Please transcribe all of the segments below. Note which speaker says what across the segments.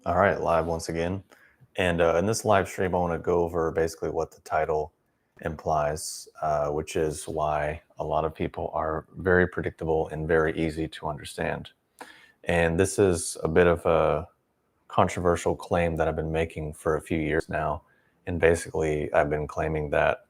Speaker 1: All right, live once again. And in this live stream, I want to go over basically what the title implies, which is why a lot of people are very predictable and very easy to understand. And this is a bit of a controversial claim that I've been making for a few years now. And basically, I've been claiming that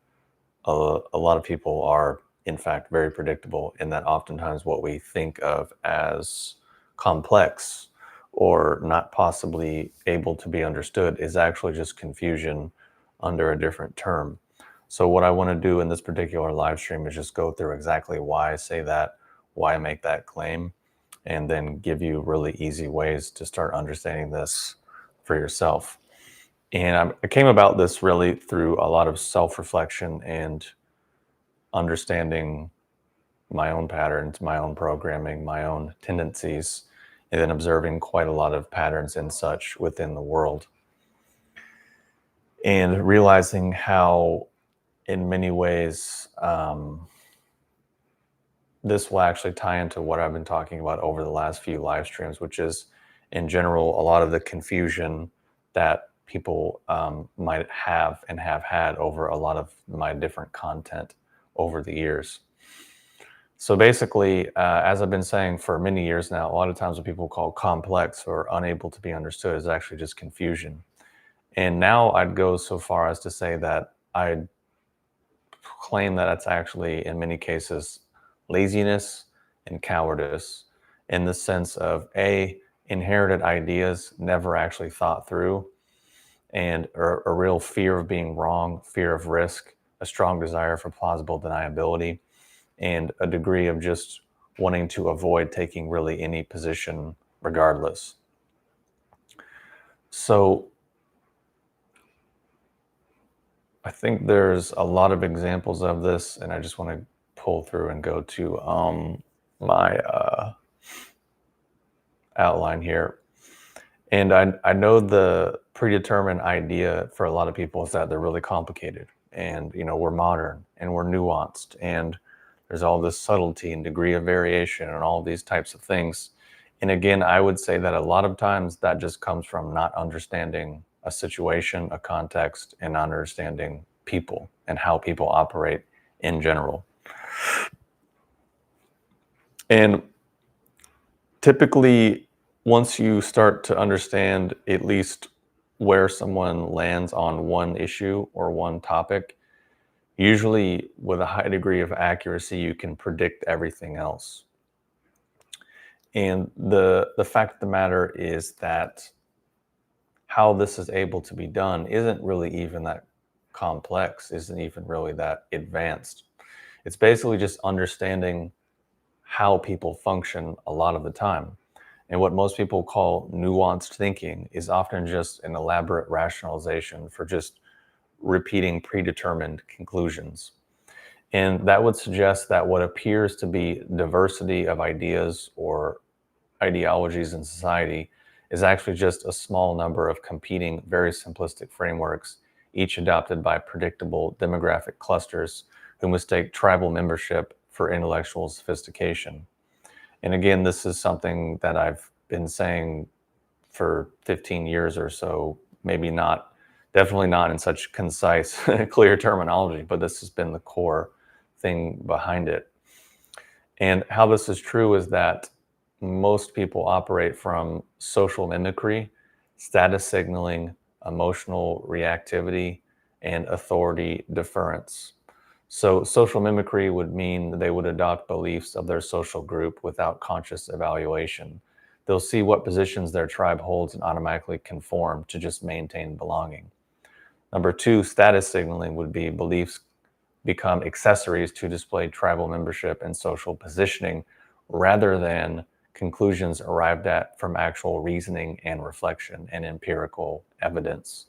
Speaker 1: a lot of people are, in fact, very predictable, and that oftentimes what we think of as complex or not possibly able to be understood is actually just confusion under a different term. So what I want to do in this particular live stream is just go through exactly why I say that, why I make that claim, and then give you really easy ways to start understanding this for yourself. And I came about this really through a lot of self-reflection and understanding my own patterns, my own programming, my own tendencies, and then observing quite a lot of patterns and such within the world. And realizing how, in many ways, this will actually tie into what I've been talking about over the last few live streams, which is, in general, a lot of the confusion that people might have and have had over a lot of my different content over the years. So basically, as I've been saying for many years now, a lot of times what people call complex or unable to be understood is actually just confusion. And now I'd go so far as to say that I'd claim that it's actually, in many cases, laziness and cowardice, in the sense of inherited ideas never actually thought through, and a real fear of being wrong, fear of risk, a strong desire for plausible deniability, and a degree of just wanting to avoid taking really any position regardless. So I think there's a lot of examples of this, and I just want to pull through and go to my outline here. And I know the predetermined idea for a lot of people is that they're really complicated, and we're modern and we're nuanced, and there's all this subtlety and degree of variation and all these types of things. And again, I would say that a lot of times that just comes from not understanding a situation, a context, and not understanding people and how people operate in general. And typically, once you start to understand at least where someone lands on one issue or one topic, usually with a high degree of accuracy, you can predict everything else. And the fact of the matter is that how this is able to be done isn't really even that complex, isn't even really that advanced. It's basically just understanding how people function a lot of the time. And what most people call nuanced thinking is often just an elaborate rationalization for just repeating predetermined conclusions. And that would suggest that what appears to be diversity of ideas or ideologies in society is actually just a small number of competing, very simplistic frameworks, each adopted by predictable demographic clusters who mistake tribal membership for intellectual sophistication. And again, this is something that I've been saying for 15 years or so, maybe not, definitely not in such concise, clear terminology, but this has been the core thing behind it. And how this is true is that most people operate from social mimicry, status signaling, emotional reactivity, and authority deference. So social mimicry would mean they would adopt beliefs of their social group without conscious evaluation. They'll see what positions their tribe holds and automatically conform to just maintain belonging. Number two, status signaling would be beliefs become accessories to display tribal membership and social positioning rather than conclusions arrived at from actual reasoning and reflection and empirical evidence.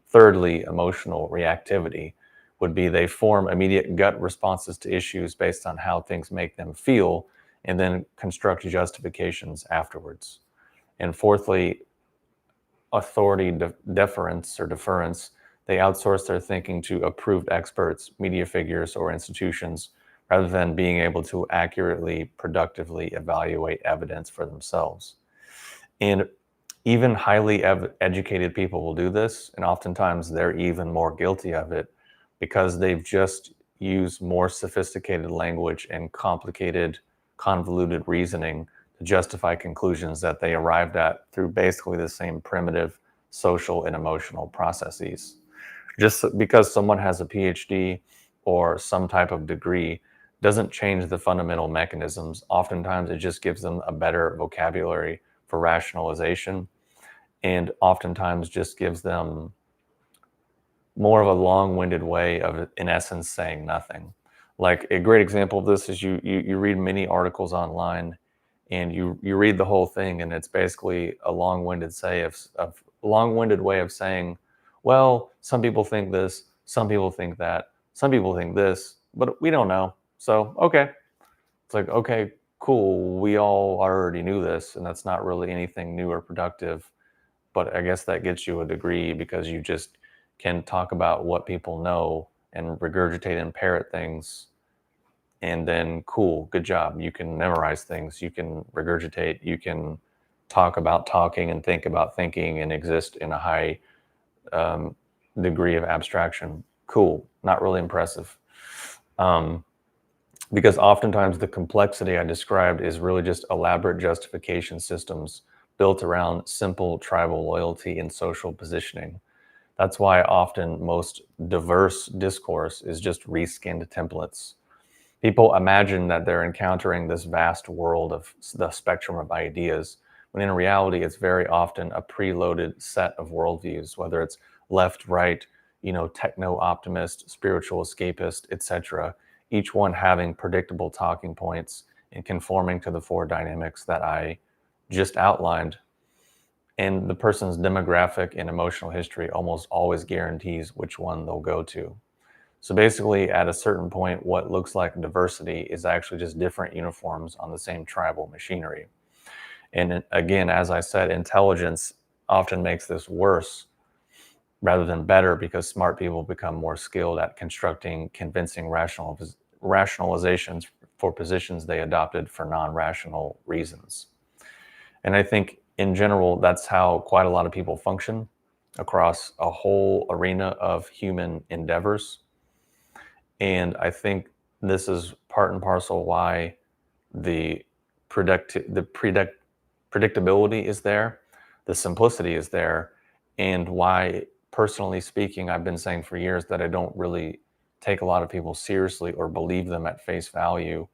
Speaker 1: Thirdly, emotional reactivity would be they form immediate gut responses to issues based on how things make them feel and then construct justifications afterwards. And fourthly, authority deference or deference, they outsource their thinking to approved experts, media figures, or institutions rather than being able to accurately, productively evaluate evidence for themselves. And Even highly educated people will do this, and oftentimes they're even more guilty of it because they've just used more sophisticated language and complicated, convoluted reasoning to justify conclusions that they arrived at through basically the same primitive social and emotional processes. Just because someone has a PhD or some type of degree doesn't change the fundamental mechanisms. Oftentimes, it just gives them a better vocabulary for rationalization, and oftentimes just gives them more of a long-winded way of, in essence, saying nothing. Like a great example of this is you read many articles online, and you read the whole thing, and it's basically a long-winded way of saying, well, some people think this, some people think that, some people think this, but we don't know. So okay, it's like, okay, cool. We all already knew this, and that's not really anything new or productive. But I guess that gets you a degree because you just can talk about what people know and regurgitate and parrot things. And then, cool, good job. You can memorize things, you can regurgitate, you can talk about talking and think about thinking and exist in a high um, degree of abstraction. Cool, not really impressive. Um, because oftentimes the complexity I described is really just elaborate justification systems built around simple tribal loyalty and social positioning. That's why often most diverse discourse is just reskinned templates. People imagine that they're encountering this vast world of the spectrum of ideas, when in reality, it's very often a preloaded set of worldviews, whether it's left, right, techno optimist, spiritual escapist, etc. Each one having predictable talking points and conforming to the four dynamics that I just outlined. And the person's demographic and emotional history almost always guarantees which one they'll go to. So basically, at a certain point, what looks like diversity is actually just different uniforms on the same tribal machinery. And again, as I said, intelligence often makes this worse rather than better because smart people become more skilled at constructing convincing rationalizations for positions they adopted for non-rational reasons. And I think in general, that's how quite a lot of people function across a whole arena of human endeavors. And I think this is part and parcel why the predictability is there, the simplicity is there, and why, personally speaking, I've been saying for years that I don't really take a lot of people seriously or believe them at face value,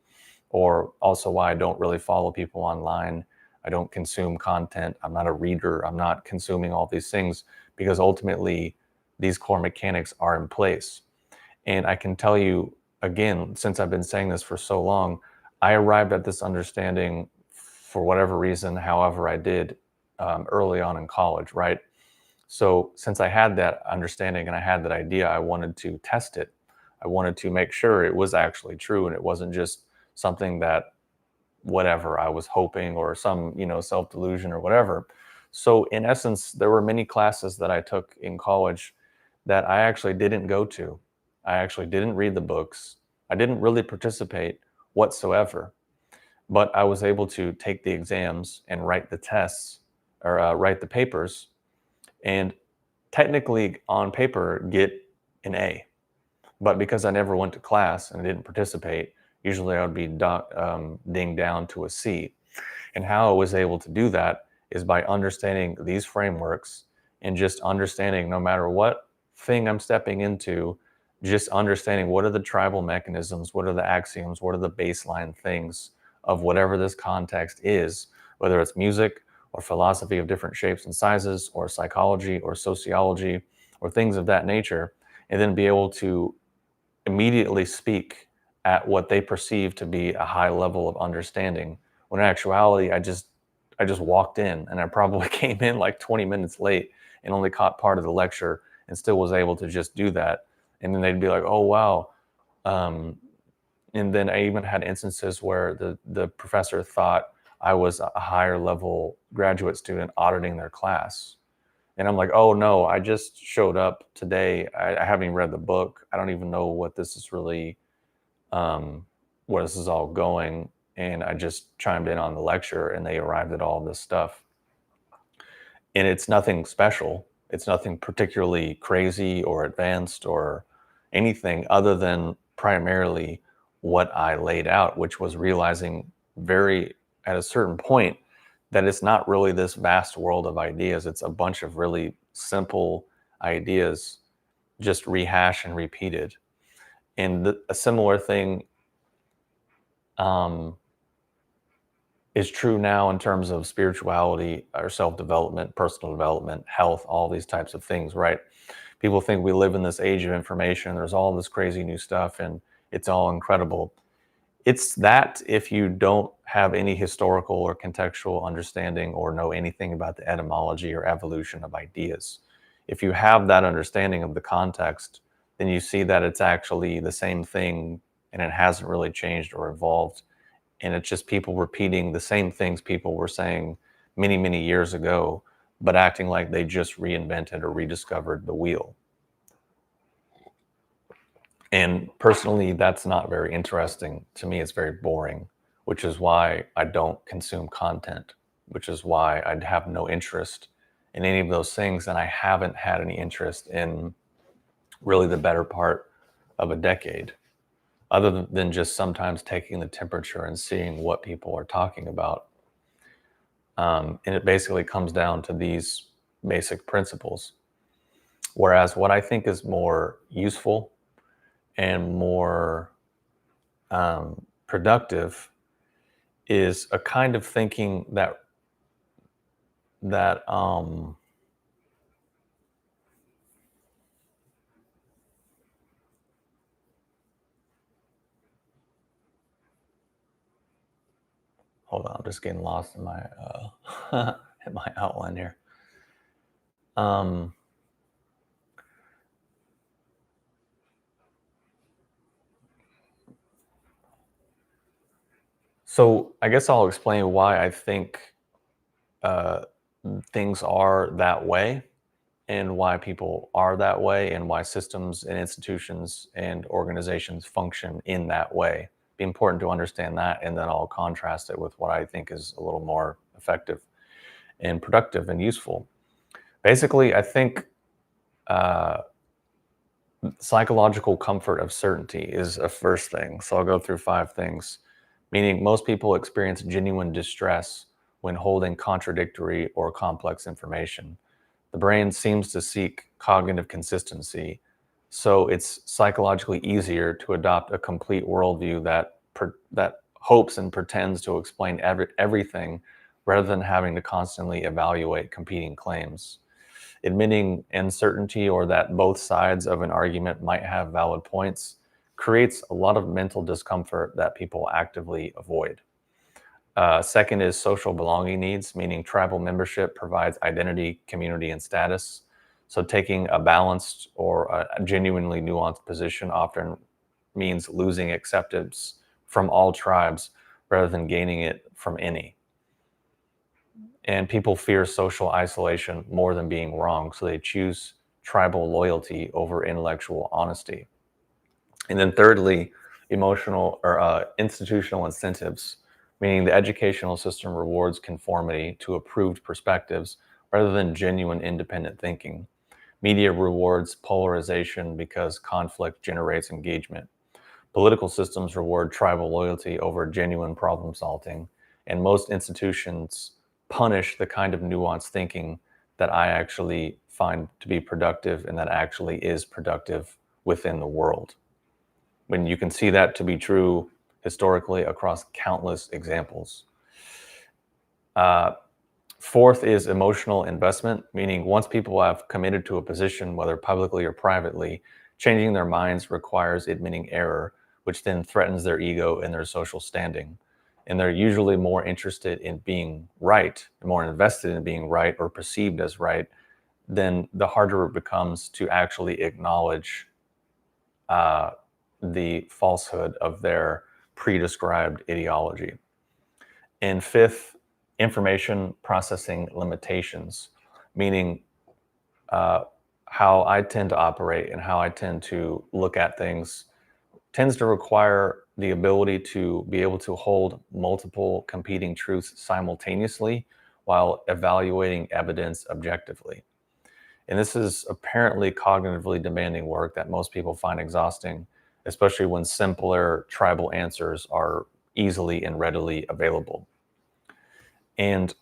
Speaker 1: or also why I don't really follow people online. I don't consume content. I'm not a reader. I'm not consuming all these things because ultimately these core mechanics are in place. And I can tell you again, since I've been saying this for so long, I arrived at this understanding for whatever reason, however I did early on in college, right? So since I had that understanding and I had that idea, I wanted to test it. I wanted to make sure it was actually true and it wasn't just something that whatever I was hoping or some, self-delusion or whatever. So in essence, there were many classes that I took in college that I actually didn't go to. I actually didn't read the books. I didn't really participate whatsoever, but I was able to take the exams and write the tests or write the papers and technically on paper get an A. But because I never went to class and I didn't participate, usually I would be dinged down to a C. And how I was able to do that is by understanding these frameworks and just understanding no matter what thing I'm stepping into, just understanding what are the tribal mechanisms, what are the axioms, what are the baseline things of whatever this context is, whether it's music or philosophy of different shapes and sizes, or psychology or sociology, or things of that nature, and then be able to immediately speak at what they perceive to be a high level of understanding, when in actuality I just walked in and I probably came in like 20 minutes late and only caught part of the lecture and still was able to just do that. And then they'd be like, oh wow. um, and then I even had instances where the professor thought I was a higher level graduate student auditing their class. And I'm like, oh no, I just showed up today. I haven't even read the book. I don't even know what this is really, where this is all going. And I just chimed in on the lecture and they arrived at all this stuff. And it's nothing special. It's nothing particularly crazy or advanced or anything other than primarily what I laid out, which was realizing very at a certain point that it's not really this vast world of ideas. It's a bunch of really simple ideas just rehashed and repeated. And a similar thing um, is true now in terms of spirituality or self-development, personal development, health, all these types of things, right? People think we live in this age of information. There's all this crazy new stuff and it's all incredible. It's that if you don't have any historical or contextual understanding or know anything about the etymology or evolution of ideas. If you have that understanding of the context, then you see that it's actually the same thing and it hasn't really changed or evolved. And it's just people repeating the same things people were saying many, many years ago, but acting like they just reinvented or rediscovered the wheel. And personally, that's not very interesting. To me, it's very boring, which is why I don't consume content, which is why I'd have no interest in any of those things. And I haven't had any interest in really the better part of a decade, other than just sometimes taking the temperature and seeing what people are talking about. And it basically comes down to these basic principles. Whereas what I think is more useful and more productive is a kind of thinking that hold on, I'm just getting lost in my in my outline here. Um, so I guess I'll explain why I think uh, things are that way and why people are that way and why systems and institutions and organizations function in that way. Be important to understand that, and then I'll contrast it with what I think is a little more effective and productive and useful. Basically, I think uh, psychological comfort of certainty is a first thing. So I'll go through 5 things, meaning most people experience genuine distress when holding contradictory or complex information. The brain seems to seek cognitive consistency, so it's psychologically easier to adopt a complete worldview that hopes and pretends to explain everything rather than having to constantly evaluate competing claims. Admitting uncertainty or that both sides of an argument might have valid points creates a lot of mental discomfort that people actively avoid. Second is social belonging needs, meaning tribal membership provides identity, community, and status. So taking a balanced or a genuinely nuanced position often means losing acceptance from all tribes rather than gaining it from any. And people fear social isolation more than being wrong, so they choose tribal loyalty over intellectual honesty. And then thirdly, emotional or institutional incentives, meaning the educational system rewards conformity to approved perspectives rather than genuine independent thinking. Media rewards polarization because conflict generates engagement. Political systems reward tribal loyalty over genuine problem solving, and most institutions punish the kind of nuanced thinking that I actually find to be productive and that actually is productive within the world. When you can see that to be true historically across countless examples. Uh, Fourth is emotional investment, meaning once people have committed to a position, whether publicly or privately, changing their minds requires admitting error, which then threatens their ego and their social standing. And they're usually more interested in being right, more invested in being right or perceived as right, then the harder it becomes to actually acknowledge uh, the falsehood of their pre-described ideology. And fifth, information processing limitations, meaning uh, how I tend to operate and how I tend to look at things tends to require the ability to be able to hold multiple competing truths simultaneously while evaluating evidence objectively. And this is apparently cognitively demanding work that most people find exhausting, especially when simpler tribal answers are easily and readily available. And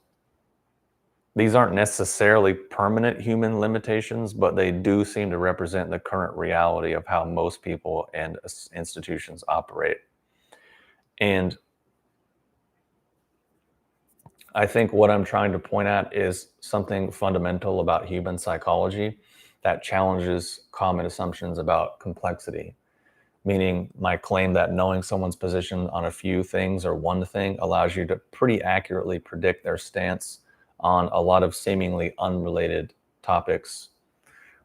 Speaker 1: these aren't necessarily permanent human limitations, but they do seem to represent the current reality of how most people and institutions operate. And I think what I'm trying to point at is something fundamental about human psychology that challenges common assumptions about complexity. Meaning, my claim that knowing someone's position on a few things or one thing allows you to pretty accurately predict their stance on a lot of seemingly unrelated topics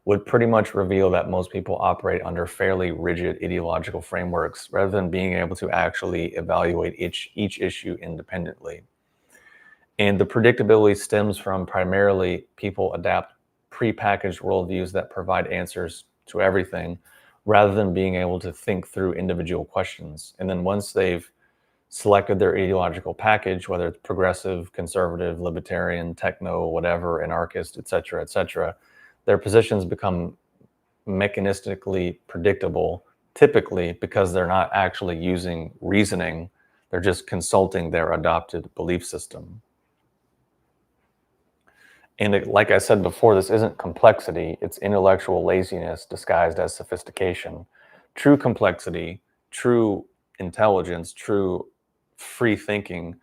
Speaker 1: would pretty much reveal that most people operate under fairly rigid ideological frameworks rather than being able to actually evaluate each issue independently. And the predictability stems from primarily people adapt prepackaged worldviews that provide answers to everything rather than being able to think through individual questions. And then once they've selected their ideological package, whether it's progressive, conservative, libertarian, techno, whatever, anarchist, et cetera, their positions become mechanistically predictable, typically because they're not actually using reasoning, they're just consulting their adopted belief system. And like I said before, this isn't complexity, it's intellectual laziness disguised as sophistication. True complexity, true intelligence, true free thinking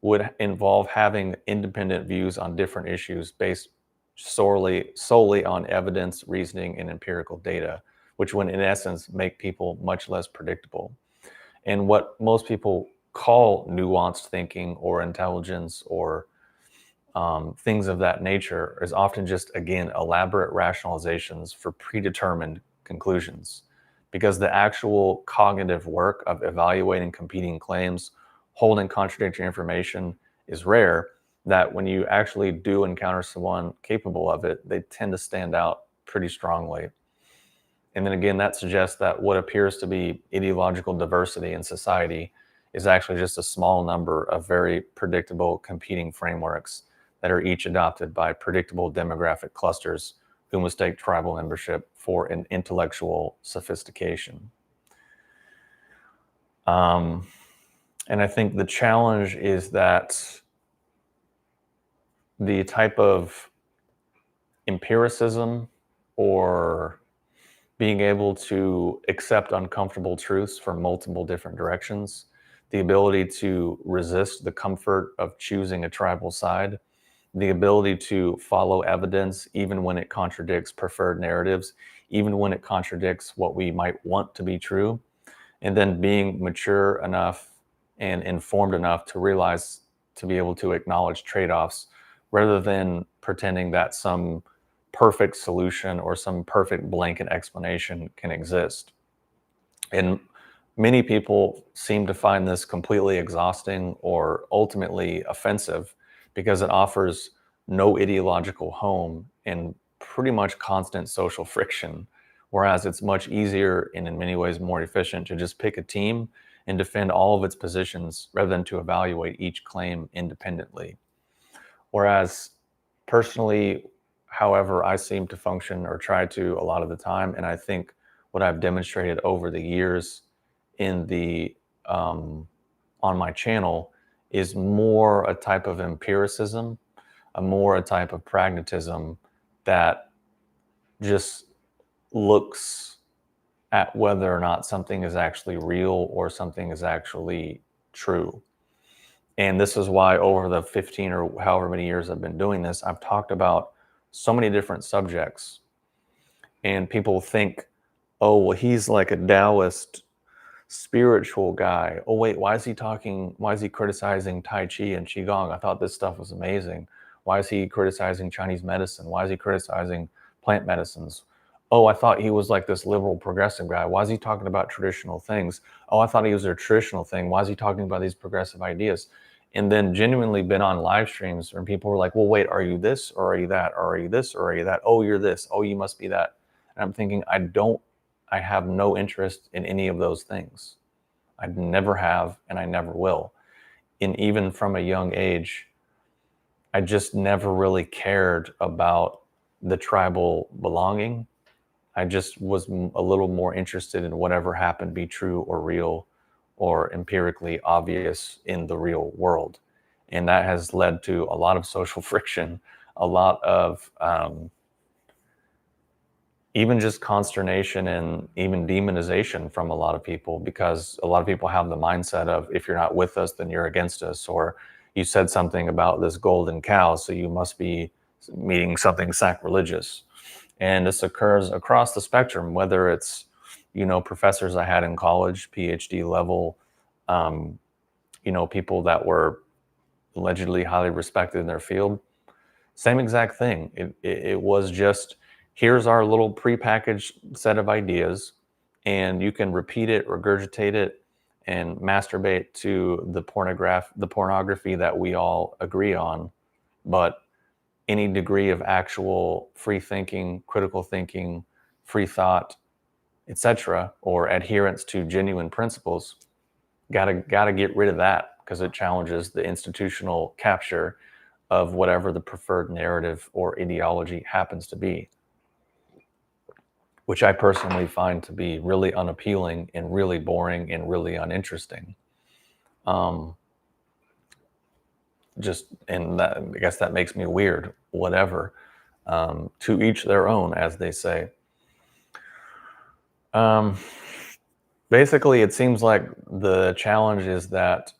Speaker 1: would involve having independent views on different issues based solely on evidence, reasoning, and empirical data, which would in essence make people much less predictable. And what most people call nuanced thinking or intelligence or things of that nature is often just, again, elaborate rationalizations for predetermined conclusions. Because the actual cognitive work of evaluating competing claims, holding contradictory information is rare, that when you actually do encounter someone capable of it, they tend to stand out pretty strongly. And then again, that suggests that what appears to be ideological diversity in society is actually just a small number of very predictable competing frameworks that are each adopted by predictable demographic clusters who mistake tribal membership for an intellectual sophistication. And I think the challenge is that the type of empiricism or being able to accept uncomfortable truths from multiple different directions, the ability to resist the comfort of choosing a tribal side, the ability to follow evidence even when it contradicts preferred narratives, even when it contradicts what we might want to be true, and then being mature enough and informed enough to realize, to be able to acknowledge trade-offs rather than pretending that some perfect solution or some perfect blanket explanation can exist. And many people seem to find this completely exhausting or ultimately offensive because it offers no ideological home and pretty much constant social friction. Whereas it's much easier and in many ways more efficient to just pick a team and defend all of its positions rather than to evaluate each claim independently. Whereas personally, however, I seem to function or try to a lot of the time, and I think what I've demonstrated over the years in the on my channel is more a type of empiricism, a type of pragmatism that just looks at whether or not something is actually real or something is actually true. And this is why over the 15 or however many years I've been doing this, I've talked about so many different subjects. And people think, oh, well, he's like a Taoist spiritual guy. Oh, wait, why is he criticizing Tai Chi and Qigong? I thought this stuff was amazing. Why is he criticizing Chinese medicine? Why is he criticizing plant medicines? Oh, I thought he was like this liberal progressive guy. Why is he talking about traditional things? Oh, I thought he was a traditional thing. Why is he talking about these progressive ideas? And then genuinely been on live streams where people were like, well, wait, are you this or are you that? Or are you this or are you that? Oh, you're this. Oh, you must be that. And I'm thinking, I have no interest in any of those things. I never have, and I never will. And even from a young age, I just never really cared about the tribal belonging. I just was a little more interested in whatever happened to be true or real or empirically obvious in the real world. And that has led to a lot of social friction, a lot of even just consternation and even demonization from a lot of people, because a lot of people have the mindset of, if you're not with us, then you're against us, or you said something about this golden cow, so you must be meaning something sacrilegious. And this occurs across the spectrum, whether it's, professors I had in college, PhD level, um, people that were allegedly highly respected in their field. Same exact thing. It was just, here's our little prepackaged set of ideas, and you can repeat it, regurgitate it, and masturbate to the pornography that we all agree on. But any degree of actual free thinking, critical thinking, free thought, etc., or adherence to genuine principles, gotta get rid of that, because it challenges the institutional capture of whatever the preferred narrative or ideology happens to be, which I personally find to be really unappealing and really boring and really uninteresting. Um, and that, I guess that makes me weird, whatever. To each their own, as they say. Um, Basically, it seems like the challenge is that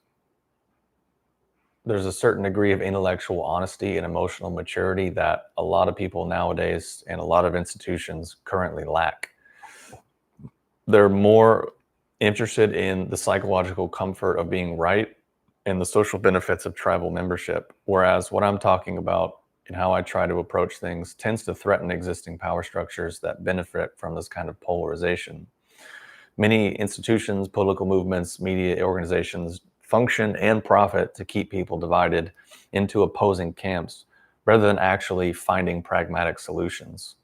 Speaker 1: there's a certain degree of intellectual honesty and emotional maturity that a lot of people nowadays and a lot of institutions currently lack. They're more interested in the psychological comfort of being right and the social benefits of tribal membership. Whereas what I'm talking about and how I try to approach things tends to threaten existing power structures that benefit from this kind of polarization. Many institutions, political movements, media organizations function and profit to keep people divided into opposing camps rather than actually finding pragmatic solutions.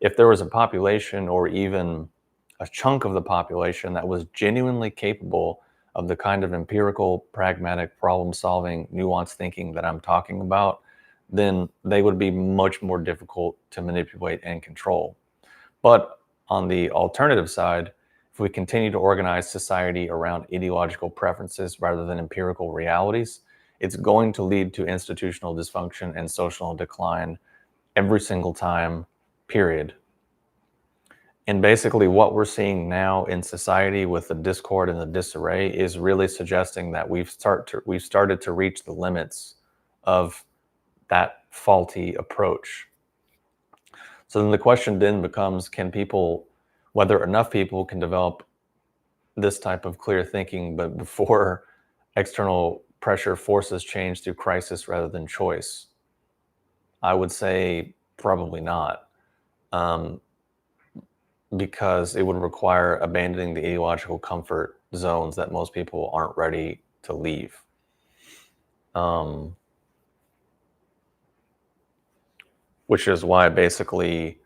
Speaker 1: If there was a population, or even a chunk of the population, that was genuinely capable of the kind of empirical, pragmatic, problem solving, nuanced thinking that I'm talking about, then they would be much more difficult to manipulate and control. But on the alternative side, if we continue to organize society around ideological preferences rather than empirical realities, it's going to lead to institutional dysfunction and social decline every single time, period. And basically, what we're seeing now in society with the discord and the disarray is really suggesting that we've started to reach the limits of that faulty approach. So then the question then becomes, whether enough people can develop this type of clear thinking, but before external pressure forces change through crisis rather than choice? I would say probably not. Um, because it would require abandoning the ideological comfort zones that most people aren't ready to leave. Which is why basically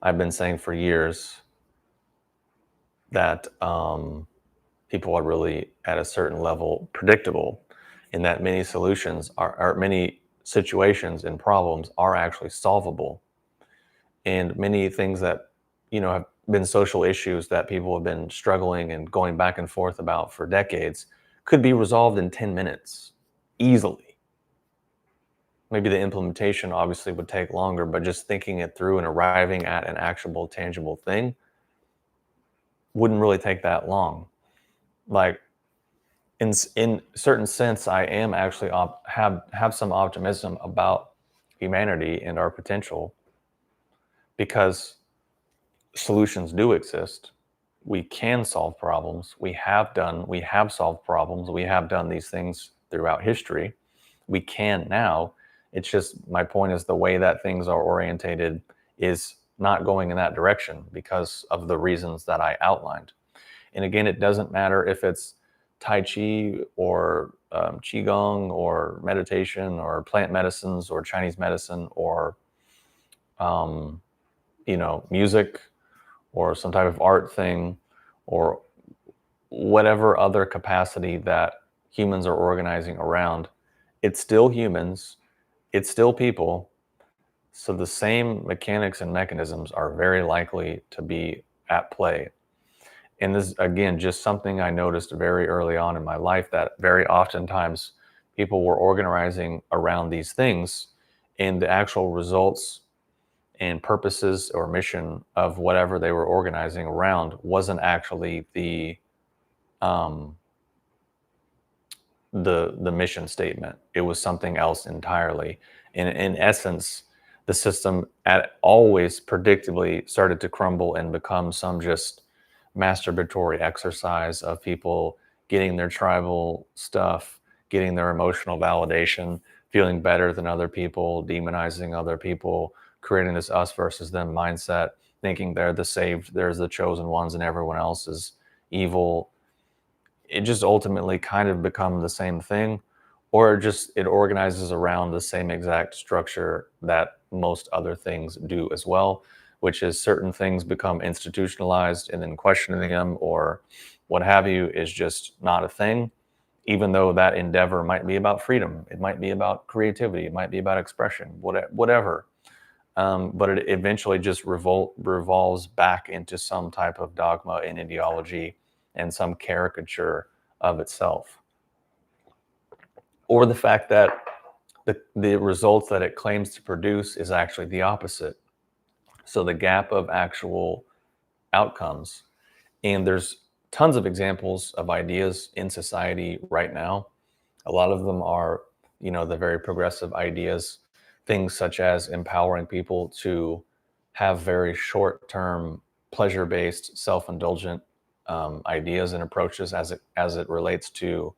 Speaker 1: I've been saying for years that people are really at a certain level predictable, in that many situations and problems are actually solvable. And many things that, have been social issues that people have been struggling and going back and forth about for decades could be resolved in 10 minutes easily. Maybe the implementation obviously would take longer, but just thinking it through and arriving at an actual tangible thing wouldn't really take that long. Like, in certain sense, I am actually have some optimism about humanity and our potential, because solutions do exist. We can solve problems. We have solved problems. We have done these things throughout history. We can now. It's just, my point is, the way that things are orientated is not going in that direction because of the reasons that I outlined. And again, it doesn't matter if it's Tai Chi or Qigong or meditation or plant medicines or Chinese medicine or, music or some type of art thing, or whatever other capacity that humans are organizing around. It's still humans. it's still people. So the same mechanics and mechanisms are very likely to be at play. And this, again, just something I noticed very early on in my life, that very oftentimes people were organizing around these things, and the actual results and purposes or mission of whatever they were organizing around wasn't actually um, the mission statement. It was something else entirely. And in essence, the system always predictably started to crumble and become some just masturbatory exercise of people getting their tribal stuff, getting their emotional validation, feeling better than other people, demonizing other people, creating this us versus them mindset, thinking they're the saved, they're the chosen ones, and everyone else is evil. It just ultimately kind of become the same thing, or just it organizes around the same exact structure that most other things do as well, which is certain things become institutionalized, and then questioning them or what have you is just not a thing, even though that endeavor might be about freedom, it might be about creativity, it might be about expression, whatever. But it eventually just revolves back into some type of dogma and ideology and some caricature of itself. Or the fact that the results that it claims to produce is actually the opposite. So the gap of actual outcomes, and there's tons of examples of ideas in society right now. A lot of them are, the very progressive ideas, things such as empowering people to have very short-term, pleasure-based, self-indulgent ideas and approaches as it relates to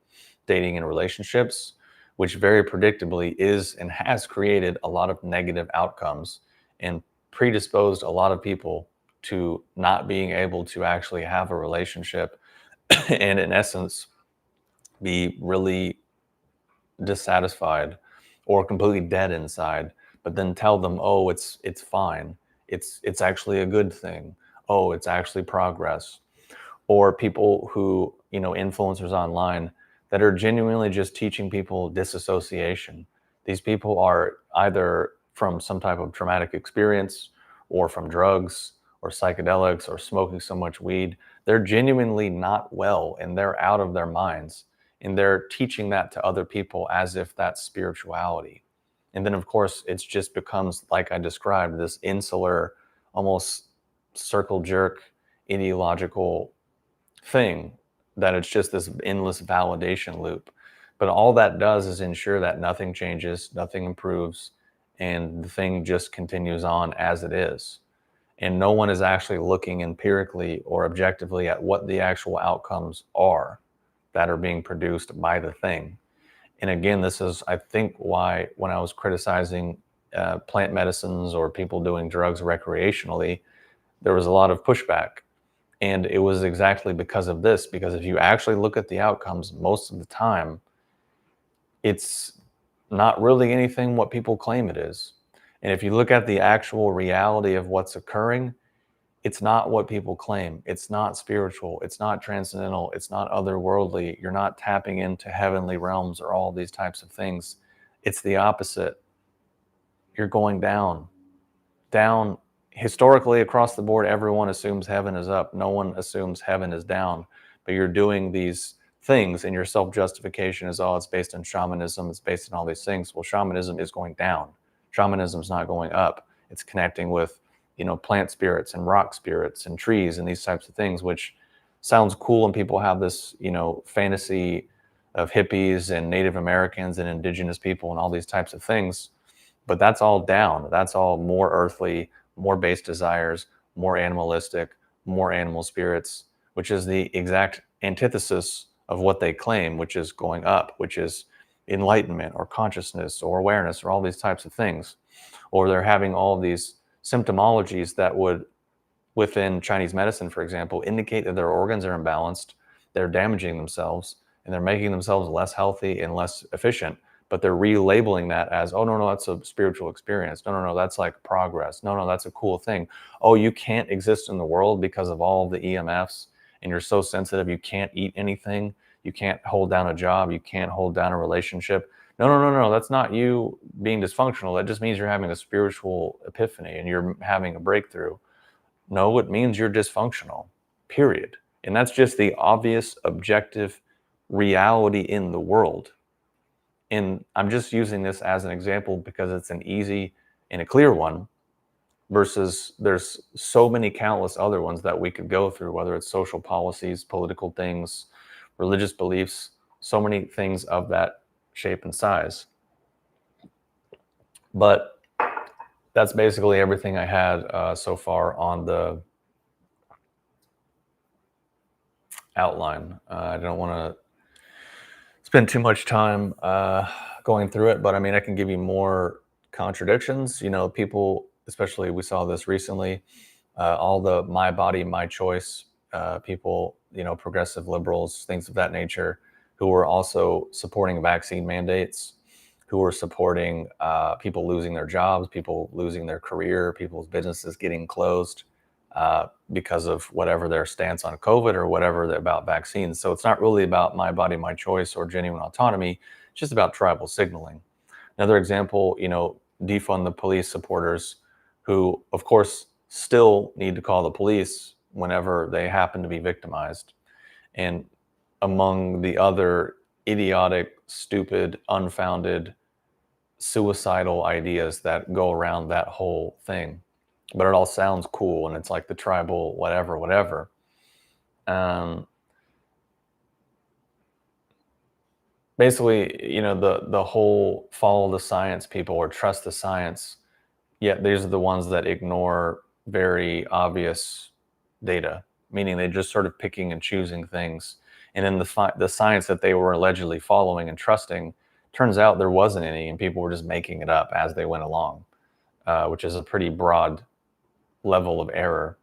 Speaker 1: dating and relationships, which very predictably is and has created a lot of negative outcomes and predisposed a lot of people to not being able to actually have a relationship and, in essence, be really dissatisfied or completely dead inside, but then tell them, oh, it's fine, it's actually a good thing, oh, it's actually progress. Or people who, influencers online that are genuinely just teaching people disassociation. These people are either from some type of traumatic experience or from drugs or psychedelics or smoking so much weed. They're genuinely not well and they're out of their minds. And they're teaching that to other people as if that's spirituality. And then, of course, it just becomes, like I described, this insular, almost circle jerk ideological thing, that it's just this endless validation loop. But all that does is ensure that nothing changes, nothing improves, and the thing just continues on as it is. And no one is actually looking empirically or objectively at what the actual outcomes are that are being produced by the thing. And again, this is, I think, why when I was criticizing plant medicines or people doing drugs recreationally, there was a lot of pushback. And it was exactly because of this, because if you actually look at the outcomes, most of the time, it's not really anything what people claim it is. And if you look at the actual reality of what's occurring, it's not what people claim. It's not spiritual. It's not transcendental. It's not otherworldly. You're not tapping into heavenly realms or all these types of things. It's the opposite. You're going down, down. Historically, across the board, everyone assumes heaven is up. No one assumes heaven is down. But you're doing these things, and your self-justification is, oh, it's based on shamanism. It's based on all these things. Well, shamanism is going down. Shamanism is not going up. It's connecting with, plant spirits and rock spirits and trees and these types of things, which sounds cool. And people have this, fantasy of hippies and Native Americans and indigenous people and all these types of things. But that's all down. That's all more earthly, more base desires, more animalistic, more animal spirits, which is the exact antithesis of what they claim, which is going up, which is enlightenment or consciousness or awareness or all these types of things. Or they're having all of these symptomologies that would, within Chinese medicine, for example, indicate that their organs are imbalanced, they're damaging themselves, and they're making themselves less healthy and less efficient. But they're relabeling that as, oh, no, that's a spiritual experience. No, that's like progress. No, that's a cool thing. Oh, you can't exist in the world because of all the EMFs, and you're so sensitive, you can't eat anything. You can't hold down a job. You can't hold down a relationship. No, that's not you being dysfunctional, that just means you're having a spiritual epiphany and you're having a breakthrough. No, it means you're dysfunctional, period. And that's just the obvious, objective reality in the world. And I'm just using this as an example because it's an easy and a clear one, versus there's so many countless other ones that we could go through, whether it's social policies, political things, religious beliefs, so many things of that shape and size. But that's basically everything I had so far on the outline. I don't want to spend too much time going through it, but I mean, I can give you more contradictions. People, especially we saw this recently, all the my body, my choice people, progressive liberals, things of that nature, who were also supporting vaccine mandates, who were supporting people losing their jobs, people losing their career, people's businesses getting closed because of whatever their stance on COVID or whatever about vaccines. So it's not really about my body, my choice or genuine autonomy. It's just about tribal signaling. Another example, defund the police supporters who, of course, still need to call the police whenever they happen to be victimized. And among the other idiotic, stupid, unfounded, suicidal ideas that go around that whole thing. But it all sounds cool and it's like the tribal whatever. Basically, the whole follow the science people or trust the science, yet these are the ones that ignore very obvious data, meaning they just sort of picking and choosing things. And in the science that they were allegedly following and trusting, turns out there wasn't any, and people were just making it up as they went along, which is a pretty broad level of error.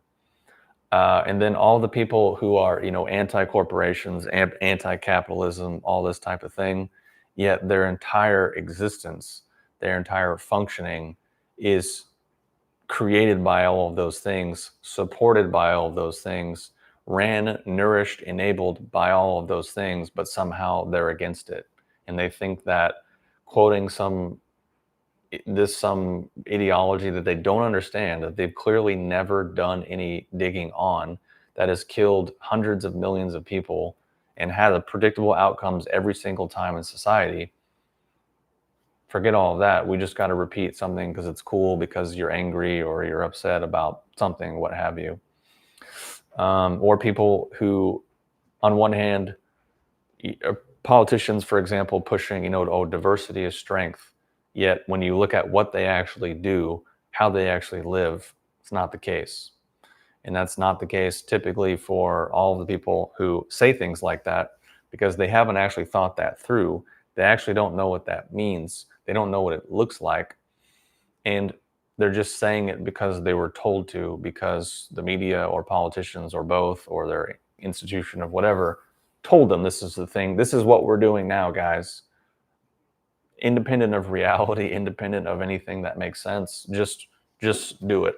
Speaker 1: And then all the people who are, anti-corporations, anti-capitalism, all this type of thing, yet their entire existence, their entire functioning is created by all of those things, supported by all of those things, ran, nourished, enabled by all of those things, but somehow they're against it. And they think that quoting some ideology that they don't understand, that they've clearly never done any digging on, that has killed hundreds of millions of people and had predictable outcomes every single time in society. Forget all of that. We just got to repeat something because it's cool, because you're angry or you're upset about something, what have you. Or people who, on one hand, politicians, for example, pushing, diversity is strength. Yet when you look at what they actually do, how they actually live, it's not the case. And that's not the case typically for all of the people who say things like that, because they haven't actually thought that through. They actually don't know what that means. They don't know what it looks like. And they're just saying it because they were told to, because the media or politicians or both, or their institution of whatever, told them this is the thing. This is what we're doing now, guys. Independent of reality, independent of anything that makes sense, just do it.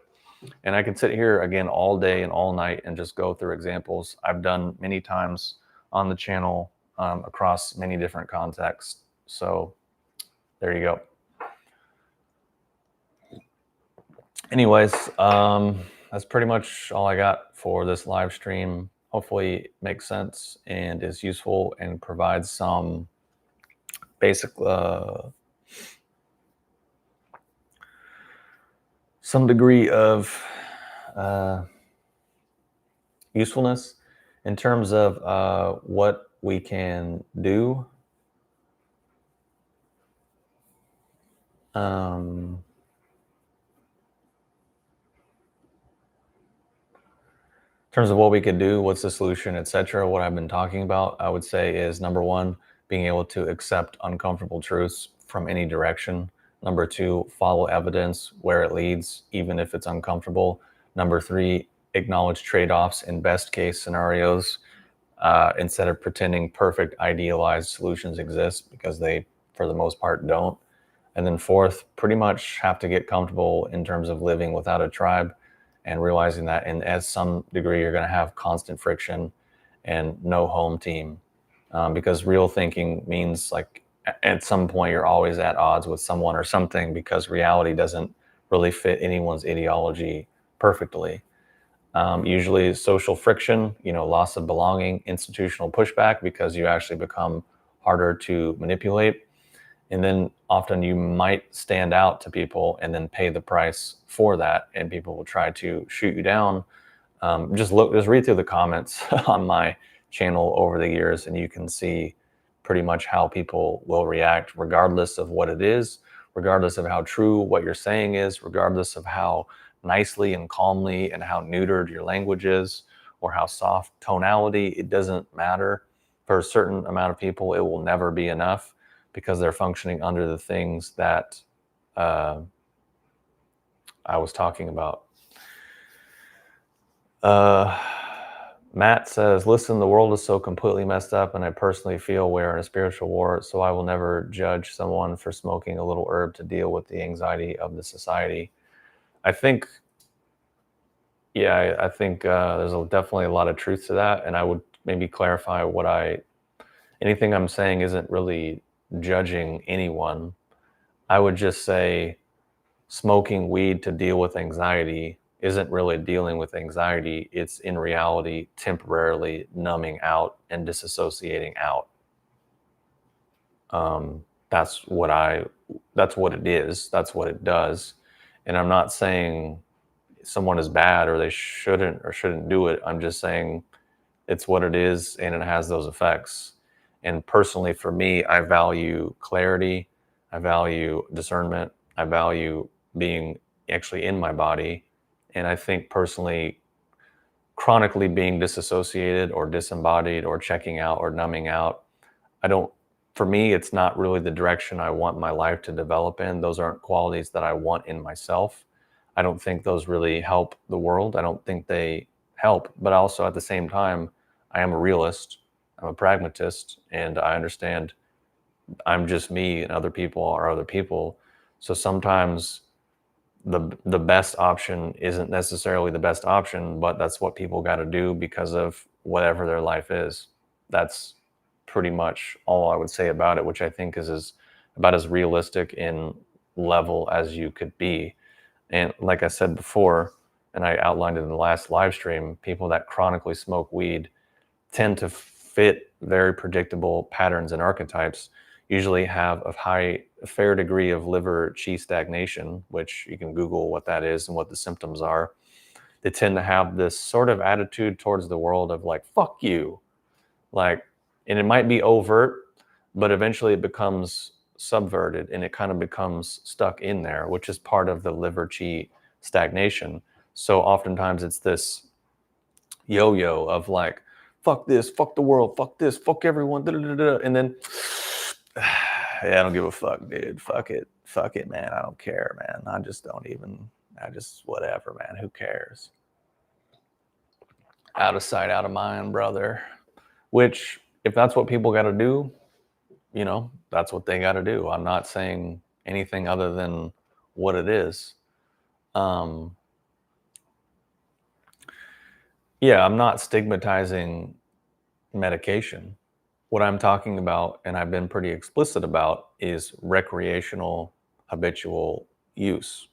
Speaker 1: And I could sit here again all day and all night and just go through examples I've done many times on the channel across many different contexts. So there you go. Anyways, that's pretty much all I got for this live stream. Hopefully it makes sense and is useful and provides some basic some degree of usefulness in terms of what we can do in terms of what we could do, what's the solution, etc. What I've been talking about, I would say, is number one, being able to accept uncomfortable truths from any direction. Number two, follow evidence where it leads, even if it's uncomfortable. Number three, acknowledge trade-offs in best case scenarios instead of pretending perfect idealized solutions exist, because they, for the most part, don't. And then fourth, pretty much have to get comfortable in terms of living without a tribe, and realizing that at some degree you're going to have constant friction and no home team, because real thinking means like at some point you're always at odds with someone or something, because reality doesn't really fit anyone's ideology perfectly. Usually social friction, loss of belonging, institutional pushback, because you actually become harder to manipulate. And then often you might stand out to people and then pay the price for that, and people will try to shoot you down. Just read through the comments on my channel over the years, and you can see pretty much how people will react, regardless of what it is, regardless of how true what you're saying is, regardless of how nicely and calmly and how neutered your language is, or how soft tonality. It doesn't matter. For a certain amount of people, it will never be enough, because they're functioning under the things that uh, I was talking about. Uh, Matt says, listen, the world is so completely messed up, and I personally feel we're in a spiritual war, so I will never judge someone for smoking a little herb to deal with the anxiety of the society. I think, I think there's definitely a lot of truth to that, and I would maybe clarify anything I'm saying isn't really judging anyone. I would just say smoking weed to deal with anxiety isn't really dealing with anxiety. It's in reality temporarily numbing out and disassociating out. Um, that's what I. That's what it is. That's what it does. And I'm not saying someone is bad or they shouldn't do it. I'm just saying it's what it is, and it has those effects. And personally, for me, I value clarity. I value discernment. I value being actually in my body. And I think personally, chronically being disassociated or disembodied or checking out or numbing out, I don't, for me, it's not really the direction I want my life to develop in. Those aren't qualities that I want in myself. I don't think those really help the world. I don't think they help. But also at the same time, I am a realist, I'm a pragmatist, and I understand I'm just me and other people are other people. So sometimes the best option isn't necessarily the best option, but that's what people got to do because of whatever their life is. That's pretty much all I would say about it, which I think is about as realistic in level as you could be. And like I said before, and I outlined it in the last live stream, people that chronically smoke weed tend to fit very predictable patterns and archetypes, usually have a fair degree of liver qi stagnation, which you can Google what that is and what the symptoms are. They tend to have this sort of attitude towards the world of like, fuck you. Like, and it might be overt, but eventually it becomes subverted and it kind of becomes stuck in there, which is part of the liver qi stagnation. So oftentimes it's this yo-yo of like, fuck this, fuck the world, fuck this, fuck everyone, da, da, da, da. And then, yeah, I don't give a fuck, dude. Fuck it, man. I don't care, man. I just, whatever, man. Who cares? Out of sight, out of mind, brother. Which, if that's what people got to do, that's what they got to do. I'm not saying anything other than what it is. Um, yeah, I'm not stigmatizing medication. What I'm talking about, and I've been pretty explicit about, is recreational habitual use.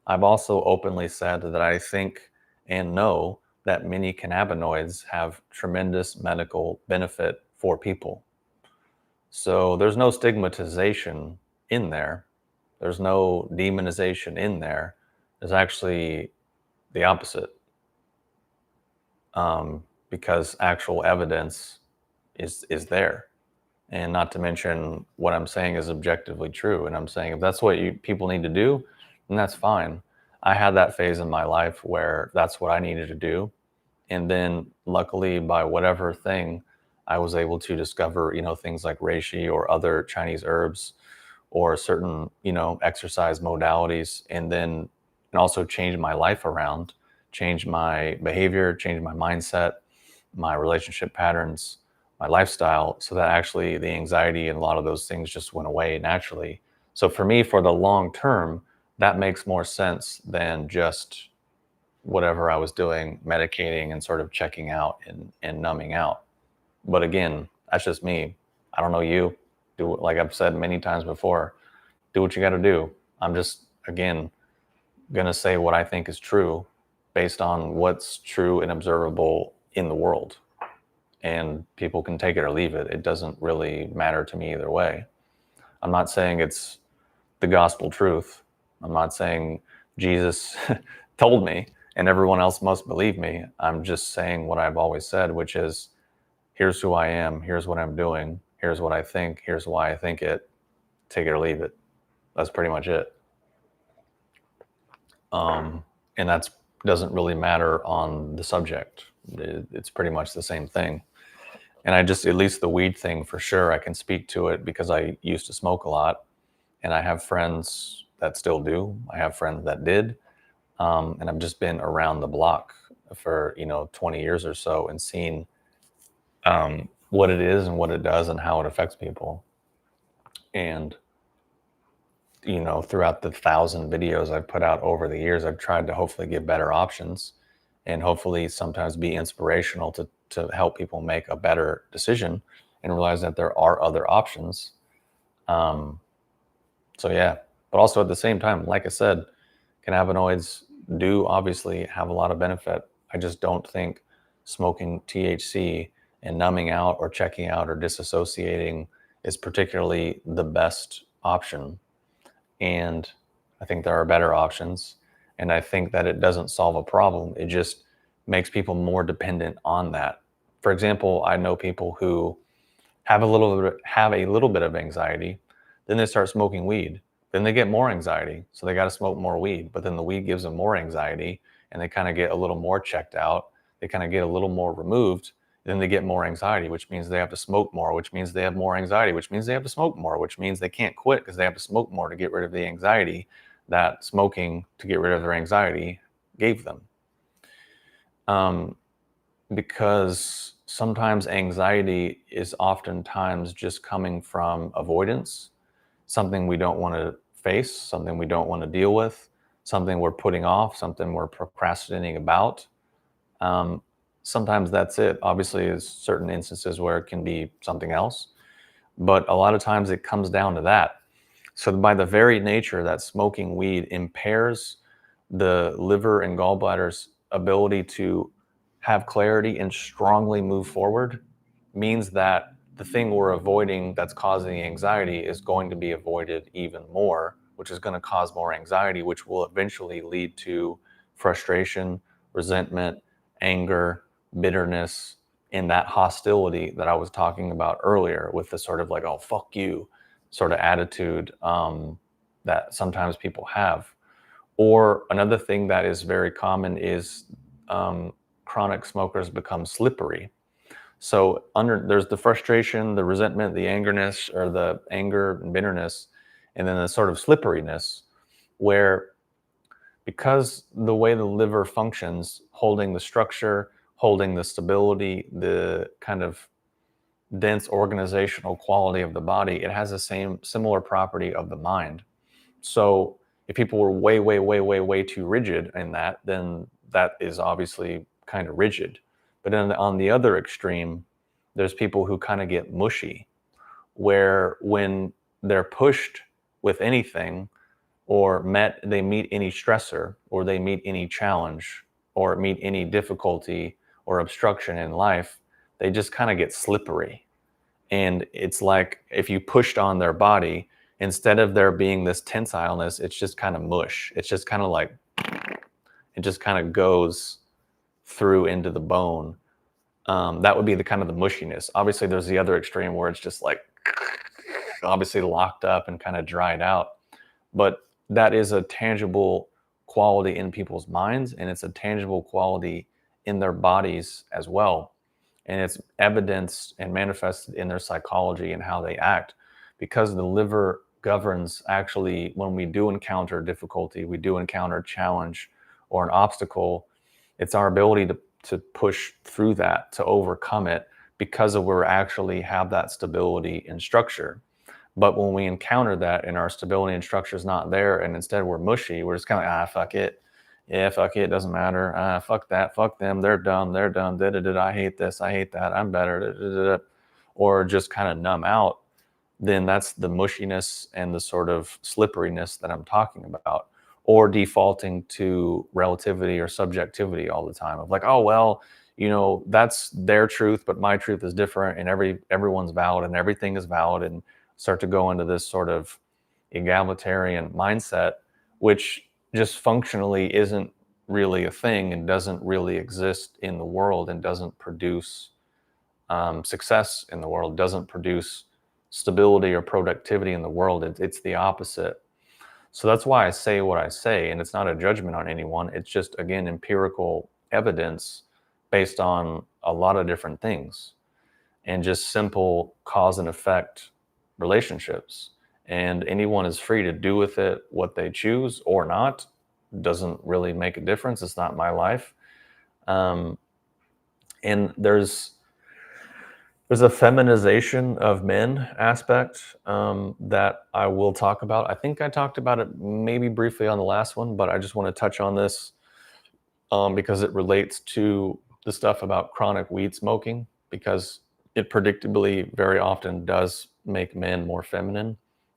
Speaker 1: I've also openly said that I think and know that many cannabinoids have tremendous medical benefit for people. So there's no stigmatization in there. There's no demonization in there. There's actually the opposite, because actual evidence is there. And not to mention what I'm saying is objectively true. And I'm saying if that's what people need to do, then that's fine. I had that phase in my life where that's what I needed to do. And then luckily, by whatever thing, I was able to discover, things like reishi or other Chinese herbs or certain, exercise modalities, and also change my life around, change my behavior, change my mindset, my relationship patterns, my lifestyle, so that actually the anxiety and a lot of those things just went away naturally. So for me, for the long term, that makes more sense than just whatever I was doing, medicating and sort of checking out and numbing out. But again, that's just me. I don't know you. Do, like I've said many times before, do what you got to do. I'm just, again, going to say what I think is true based on what's true and observable in the world. And people can take it or leave it. It doesn't really matter to me either way. I'm not saying it's the gospel truth. I'm not saying Jesus told me and everyone else must believe me. I'm just saying what I've always said, which is, here's who I am, here's what I'm doing, here's what I think, here's why I think it, take it or leave it. That's pretty much it. And that doesn't really matter on the subject. It's pretty much the same thing. And I just, at least the weed thing for sure, I can speak to it because I used to smoke a lot, and I have friends that still do. I have friends that did. And I've just been around the block for, 20 years or so and seen what it is and what it does and how it affects people. And, throughout the 1,000 videos I've put out over the years, I've tried to hopefully give better options and hopefully sometimes be inspirational to help people make a better decision and realize that there are other options. So yeah, but also at the same time, like I said, cannabinoids do obviously have a lot of benefit. I just don't think smoking THC and numbing out or checking out or disassociating is particularly the best option. And I think there are better options. And I think that it doesn't solve a problem. It just makes people more dependent on that. For example, I know people who have a little bit of anxiety, then they start smoking weed. Then they get more anxiety, so they got to smoke more weed. But then the weed gives them more anxiety, and they kind of get a little more checked out. They kind of get a little more removed. Then they get more anxiety, which means they have to smoke more, which means they have more anxiety, which means they have to smoke more, which means they can't quit because they have to smoke more to get rid of the anxiety that smoking to get rid of their anxiety gave them. Because sometimes anxiety is oftentimes just coming from avoidance, something we don't want to face, something we don't want to deal with, something we're putting off, something we're procrastinating about. Sometimes that's it. Obviously, there's certain instances where it can be something else, but a lot of times it comes down to that. So by the very nature that smoking weed impairs the liver and gallbladder's ability to have clarity and strongly move forward, means that the thing we're avoiding that's causing anxiety is going to be avoided even more, which is going to cause more anxiety, which will eventually lead to frustration, resentment, anger, bitterness, and that hostility that I was talking about earlier with the sort of like, oh, fuck you sort of attitude that sometimes people have. Or another thing that is very common is chronic smokers become slippery. So there's the frustration, the resentment, the angerness, or the anger and bitterness, and then the sort of slipperiness, where because the way the liver functions, holding the structure, holding the stability, the kind of dense organizational quality of the body, it has the similar property of the mind. So if people were way too rigid in that, then that is obviously kind of rigid. But then on the other extreme, there's people who kind of get mushy, where when they're pushed with anything or they meet any stressor or they meet any challenge or meet any difficulty or obstruction in life, they just kind of get slippery. And it's like if you pushed on their body, instead of there being this tensileness, it's just kind of mush. It's just kind of like, it just kind of goes through into the bone. That would be the kind of the mushiness. Obviously, there's the other extreme where it's just like obviously locked up and kind of dried out. But that is a tangible quality in people's minds, and it's a tangible quality in their bodies as well. And it's evidenced and manifested in their psychology and how they act, because the liver governs actually when we do encounter difficulty, we do encounter challenge or an obstacle, it's our ability to push through that, to overcome it, because of where we actually have that stability and structure. But when we encounter that and our stability and structure is not there, and instead we're mushy, we're just kind of, fuck it. Yeah, fuck it, doesn't matter. Fuck that, fuck them, they're dumb, I hate this, I hate that, I'm better, or just kind of numb out, then that's the mushiness and the sort of slipperiness that I'm talking about. Or defaulting to relativity or subjectivity all the time of like, oh, well, that's their truth, but my truth is different, and everyone's valid and everything is valid, and start to go into this sort of egalitarian mindset, which just functionally isn't really a thing and doesn't really exist in the world, and doesn't produce success in the world, doesn't produce stability or productivity in the world. It's the opposite. So that's why I say what I say, and it's not a judgment on anyone. It's just, again, empirical evidence based on a lot of different things, and just simple cause and effect relationships. And anyone is free to do with it what they choose or not. Doesn't really make a difference. It's not my life. Um, and there's a feminization of men aspect that I will talk about. I think I talked about it maybe briefly on the last one, but I just want to touch on this because it relates to the stuff about chronic weed smoking, because it predictably very often does make men more feminine.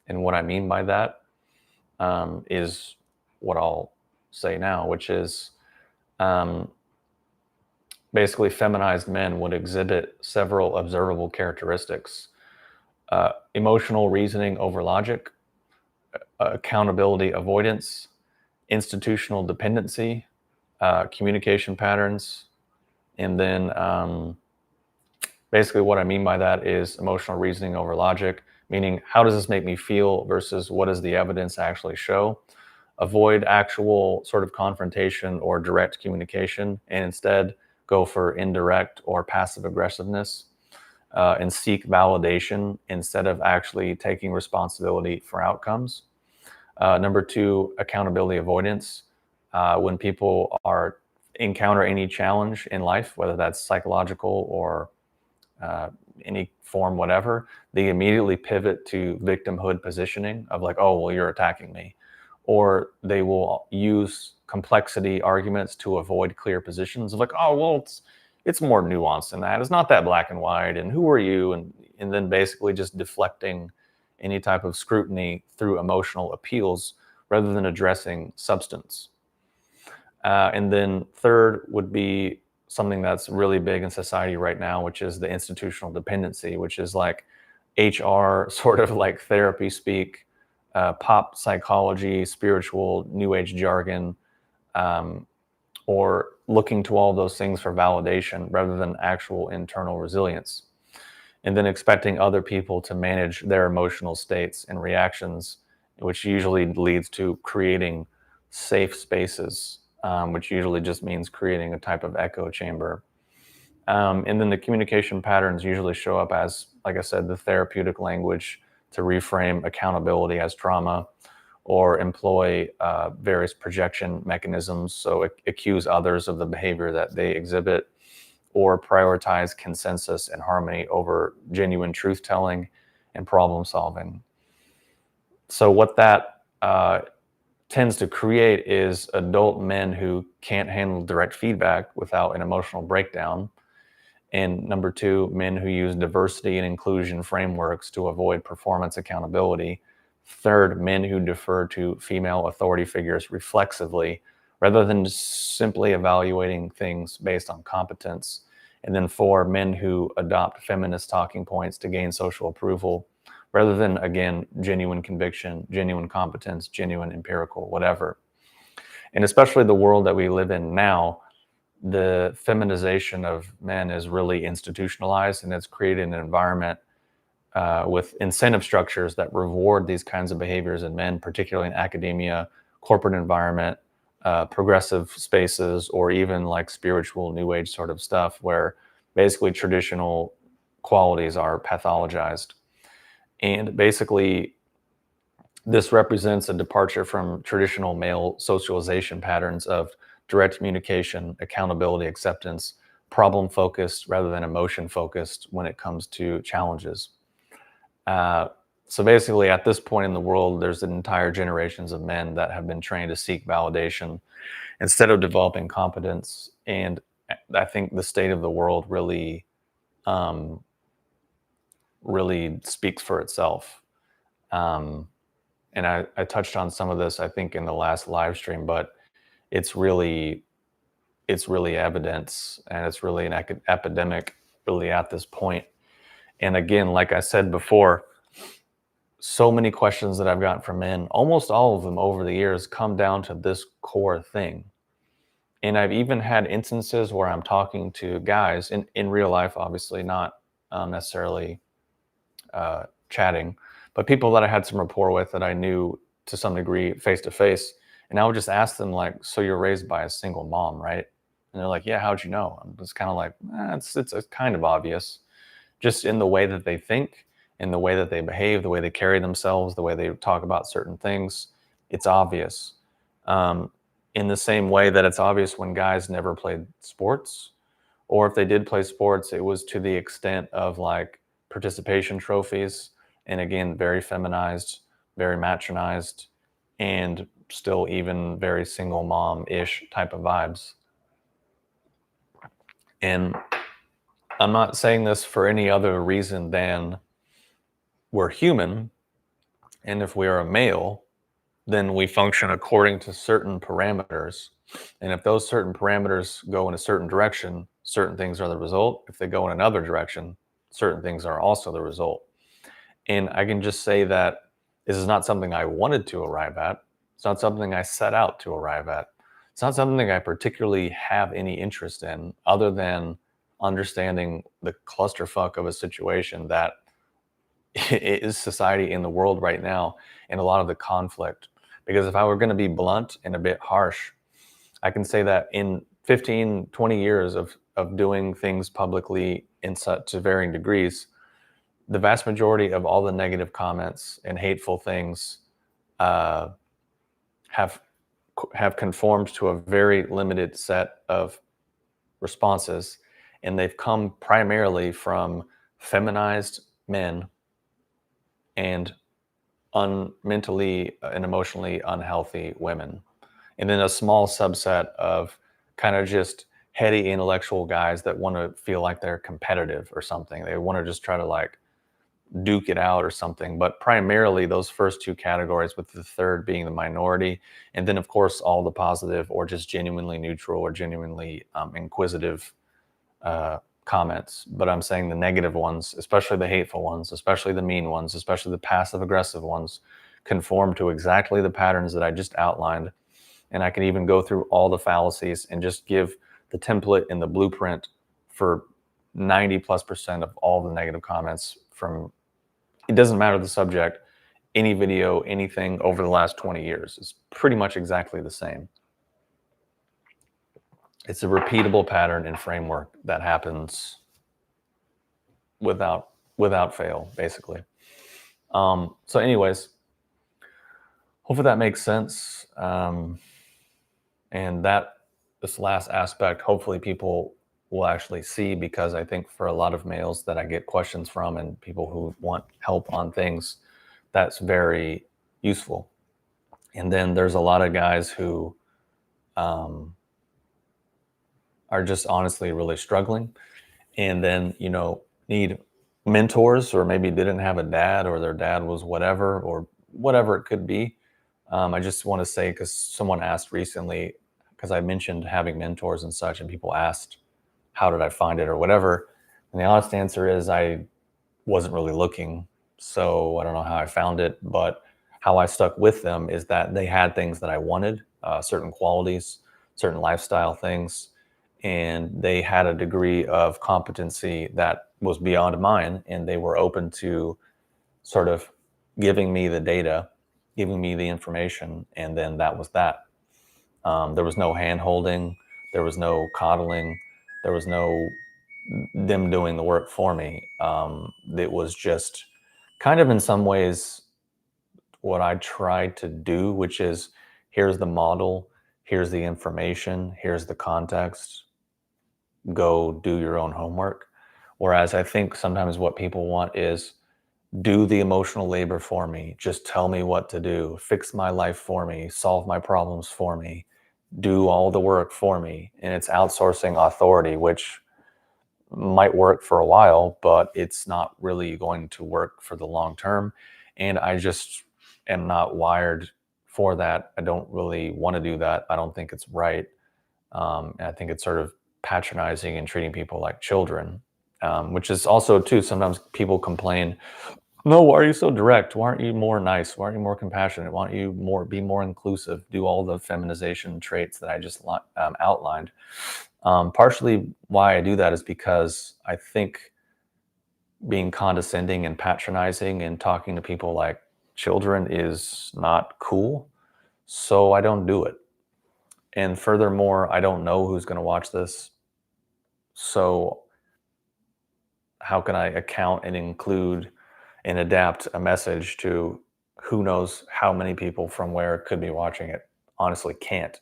Speaker 1: And what I mean by that is what I'll say now, which is um, basically feminized men would exhibit several observable characteristics: emotional reasoning over logic, accountability avoidance, institutional dependency, communication patterns, and then basically what I mean by that is emotional reasoning over logic, meaning how does this make me feel versus what does the evidence actually show. Avoid actual sort of confrontation or direct communication, and instead go for indirect or passive aggressiveness, and seek validation instead of actually taking responsibility for outcomes. Number two, accountability avoidance. When people encounter any challenge in life, whether that's psychological or uh, any form, whatever, they immediately pivot to victimhood positioning of like, oh, well, you're attacking me. Or they will use complexity arguments to avoid clear positions of like, oh, well, it's more nuanced than that. It's not that black and white. And who are you? And then basically just deflecting any type of scrutiny through emotional appeals rather than addressing substance. And then third would be something that's really big in society right now, which is the institutional dependency, which is like HR, sort of like therapy speak, pop psychology, spiritual, new age jargon, um, or looking to all those things for validation rather than actual internal resilience. And then expecting other people to manage their emotional states and reactions, which usually leads to creating safe spaces, which usually just means creating a type of echo chamber. And then the communication patterns usually show up as, like I said, the therapeutic language to reframe accountability as trauma, or employ various projection mechanisms. So accuse others of the behavior that they exhibit, or prioritize consensus and harmony over genuine truth telling and problem solving. So, what that tends to create is adult men who can't handle direct feedback without an emotional breakdown. And number two, men who use diversity and inclusion frameworks to avoid performance accountability. Third, men who defer to female authority figures reflexively rather than just simply evaluating things based on competence. And then four, men who adopt feminist talking points to gain social approval rather than, again, genuine conviction, genuine competence, genuine empirical, whatever. And especially the world that we live in now, the feminization of men is really institutionalized, and it's created an environment with incentive structures that reward these kinds of behaviors in men, particularly in academia, corporate environment, progressive spaces, or even like spiritual new age sort of stuff, where basically traditional qualities are pathologized. And basically, this represents a departure from traditional male socialization patterns of direct communication, accountability, acceptance, problem focused rather than emotion focused when it comes to challenges. Uh, so basically, at this point in the world, there's entire generations of men that have been trained to seek validation instead of developing competence. And I think the state of the world really um, really speaks for itself. Um, and I touched on some of this, I think, in the last live stream, but it's really evidence, and it's really an epidemic really at this point. And again, like I said before, so many questions that I've gotten from men, almost all of them over the years, come down to this core thing. And I've even had instances where I'm talking to guys in real life, obviously not necessarily chatting, but people that I had some rapport with that I knew to some degree face to face. And I would just ask them, like, so you're raised by a single mom, right? And they're like, yeah, how'd you know? I'm just kind of like, it's kind of obvious, just in the way that they think, in the way that they behave, the way they carry themselves, the way they talk about certain things. It's obvious. Um, in the same way that it's obvious when guys never played sports, or if they did play sports, it was to the extent of like participation trophies. And again, very feminized, very matronized, and still even very single mom-ish type of vibes. And I'm not saying this for any other reason than we're human. And if we are a male, then we function according to certain parameters. And if those certain parameters go in a certain direction, certain things are the result. If they go in another direction, certain things are also the result. And I can just say that this is not something I wanted to arrive at. It's not something I set out to arrive at. It's not something I particularly have any interest in, other than understanding the clusterfuck of a situation that is society in the world right now, and a lot of the conflict. Because if I were going to be blunt and a bit harsh, I can say that in 15, 20 years of doing things publicly in such to varying degrees, the vast majority of all the negative comments and hateful things uh, have conformed to a very limited set of responses, and they've come primarily from feminized men and mentally and emotionally unhealthy women, and then a small subset of kind of just heady intellectual guys that want to feel like they're competitive or something. They want to just try to like duke it out or something. But primarily those first two categories, with the third being the minority, and then of course all the positive or just genuinely neutral or genuinely inquisitive comments. But I'm saying the negative ones, especially the hateful ones, especially the mean ones, especially the passive aggressive ones, conform to exactly the patterns that I just outlined. And I can even go through all the fallacies and just give the template and the blueprint for 90+% of all the negative comments from, it doesn't matter the subject, any video, anything over the last 20 years is pretty much exactly the same. It's a repeatable pattern and framework that happens without fail, basically. So anyways, hopefully that makes sense. And that this last aspect, hopefully people will actually see, because I think for a lot of males that I get questions from and people who want help on things, that's very useful. And then there's a lot of guys who are just honestly really struggling, and then, you know, need mentors, or maybe didn't have a dad, or their dad was whatever, or whatever it could be. I just want to say, because someone asked recently, because I mentioned having mentors and such, and people asked, how did I find it or whatever? And the honest answer is I wasn't really looking. So I don't know how I found it, but how I stuck with them is that they had things that I wanted, certain qualities, certain lifestyle things, and they had a degree of competency that was beyond mine, and they were open to sort of giving me the data, giving me the information, and then that was that. There was no hand holding, there was no coddling, there was no them doing the work for me. It was just kind of in some ways what I tried to do, which is, here's the model, here's the information, here's the context, go do your own homework. Whereas I think sometimes what people want is, do the emotional labor for me, just tell me what to do, fix my life for me, solve my problems for me, do all the work for me. And it's outsourcing authority, which might work for a while, but it's not really going to work for the long term. And I just am not wired for that. I don't really want to do that. I don't think it's right. And I think it's sort of patronizing and treating people like children, which is also too, sometimes people complain, no, why are you so direct? Why aren't you more nice? Why aren't you more compassionate? Why don't you be more inclusive? Do all the feminization traits that I just outlined. Partially why I do that is because I think being condescending and patronizing and talking to people like children is not cool. So I don't do it. And furthermore, I don't know who's going to watch this. So how can I account and include and adapt a message to who knows how many people from where could be watching it? Honestly, can't.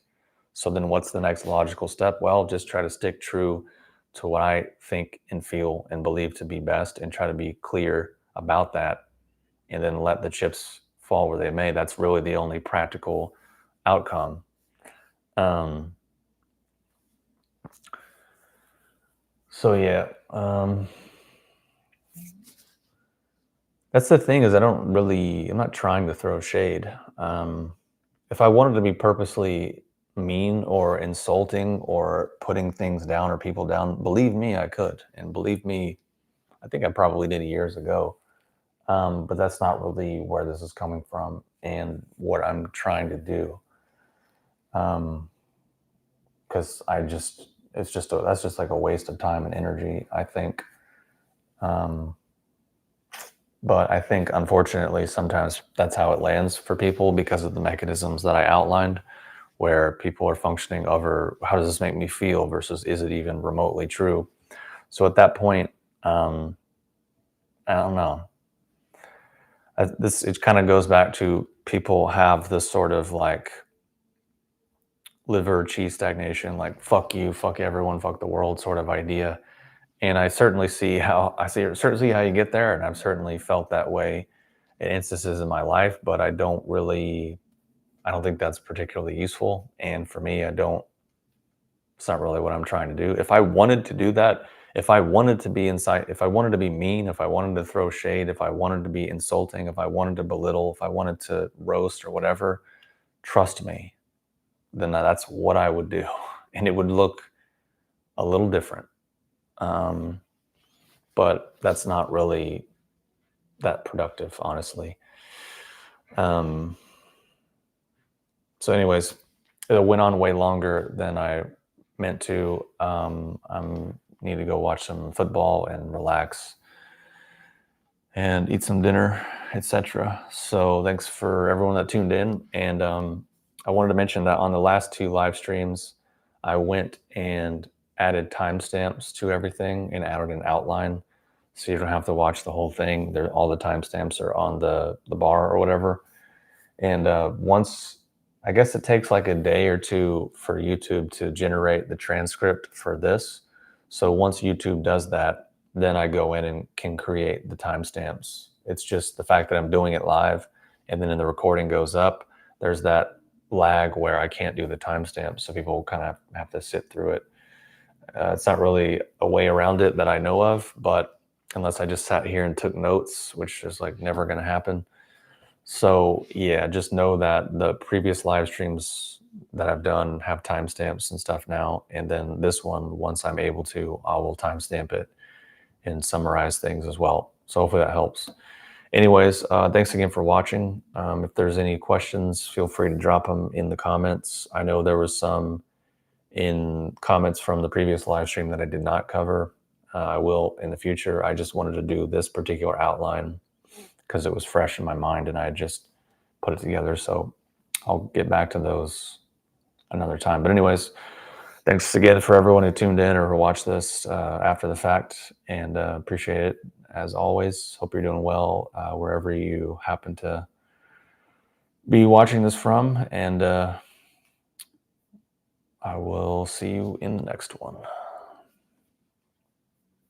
Speaker 1: So then what's the next logical step? Well, just try to stick true to what I think and feel and believe to be best and try to be clear about that and then let the chips fall where they may. That's really the only practical outcome. So yeah, that's the thing is I'm not trying to throw shade. If I wanted to be purposely mean or insulting or putting things down or people down, believe me, I could. And believe me, I think I probably did years ago. But that's not really where this is coming from and what I'm trying to do. Because that's just like a waste of time and energy, I think. But I think, unfortunately, sometimes that's how it lands for people because of the mechanisms that I outlined, where people are functioning over how does this make me feel versus is it even remotely true? So at that point, I don't know. It kind of goes back to people have this sort of like liver cheese stagnation, like fuck you, fuck everyone, fuck the world sort of idea. And I certainly certainly see how you get there, and I've certainly felt that way in instances in my life, but I don't think that's particularly useful. And for me, it's not really what I'm trying to do. If I wanted to do that, if I wanted to be inside, if I wanted to be mean, if I wanted to throw shade, if I wanted to be insulting, if I wanted to belittle, if I wanted to roast or whatever, trust me, then that's what I would do. And it would look a little different. But that's not really that productive, honestly. So anyways, it went on way longer than I meant to. I need to go watch some football and relax and eat some dinner, etc. So thanks for everyone that tuned in. And I wanted to mention that on the last two live streams, I went and added timestamps to everything and added an outline. So you don't have to watch the whole thing. All the timestamps are on the bar or whatever. And I guess it takes like a day or two for YouTube to generate the transcript for this. So once YouTube does that, then I go in and can create the timestamps. It's just the fact that I'm doing it live and then the recording goes up, there's that lag where I can't do the timestamps. So people kind of have to sit through it. It's not really a way around it that I know of, but unless I just sat here and took notes, which is like never going to happen. So yeah, just know that the previous live streams that I've done have timestamps and stuff now. And then this one, once I'm able to, I will timestamp it and summarize things as well. So hopefully that helps. Anyways, thanks again for watching. If there's any questions, feel free to drop them in the comments. I know there was some in comments from the previous live stream that I did not cover. I will in the future. I just wanted to do this particular outline because it was fresh in my mind and I just put it together. So I'll get back to those another time. But anyways, thanks again for everyone who tuned in or who watched this after the fact, and appreciate it as always. Hope you're doing well wherever you happen to be watching this from, and I will see you in the next one.